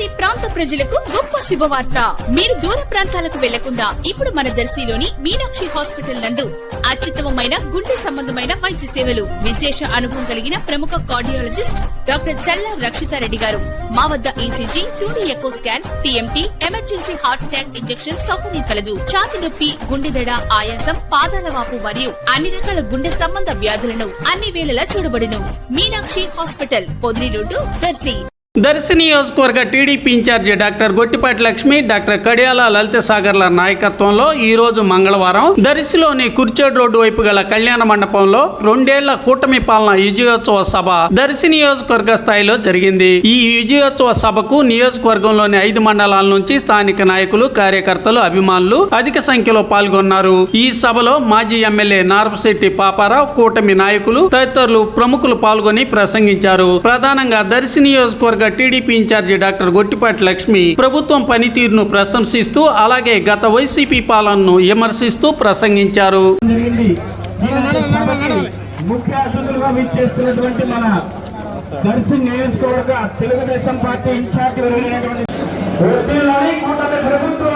దర్శి ప్రాంత ప్రజలకు గొప్ప శుభవార్త. మీరు దూర ప్రాంతాలకు వెళ్లకుండా ఇప్పుడు మన దర్శిలోని మీనాక్షి హాస్పిటల్ నందు అత్యుత్తమమైన గుండె సంబంధమైన వైద్య సేవలు, విశేష అనుభవం కలిగిన ప్రముఖ కార్డియాలజిస్ట్ డాక్టర్ చల్లా రక్షితారెడ్డి గారు. మా వద్ద ECG, 2D echo scan, TMT, emergency heart attack injection సౌకర్యం కలదు. ఛాతి నొప్పి, గుండెదడ, ఆయాసం, పాదాల వాపు మరియు అన్ని రకాల గుండె సంబంధ వ్యాధులను అన్ని వేళలా చూడబడును. Meenakshi hospital, Podili road, Darsi. దర్శి నియోజకవర్గ TDP incharge doctor Gottipati Lakshmi, doctor Kadiyala Lalitha సాగర్ల నాయకత్వంలో ఈ రోజు మంగళవారం దర్శిలోని కుర్చేడు రోడ్డు వైపు గల కళ్యాణ మండపంలో 2 ఏళ్ల కూటమి పాలన విజయోత్సవ సభ దర్శి నియోజకవర్గ స్థాయిలో జరిగింది. ఈ విజయోత్సవ సభకు నియోజకవర్గంలోని 5 మండలాల నుంచి స్థానిక నాయకులు, కార్యకర్తలు, అభిమానులు అధిక సంఖ్యలో పాల్గొన్నారు. ఈ సభలో మాజీ ఎమ్మెల్యే నారపశెట్టి పాపారావు, కూటమి నాయకులు తదితరులు ప్రముఖులు పాల్గొని ప్రసంగించారు. ప్రధానంగా దర్శి నియోజకవర్గ TDP incharge doctor Gottipati Lakshmi ప్రభుత్వం పనితీరును ప్రశంసిస్తూ అలాగే గత వైసీపీ పాలనను విమర్శిస్తూ ప్రసంగించారు. ముఖ్య అతిథులుగా విచ్చేస్తున్నటువంటి మన దర్శి నియోజకవర్గ తెలుగుదేశం పార్టీ ఇన్ఛార్జి ప్రభుత్వం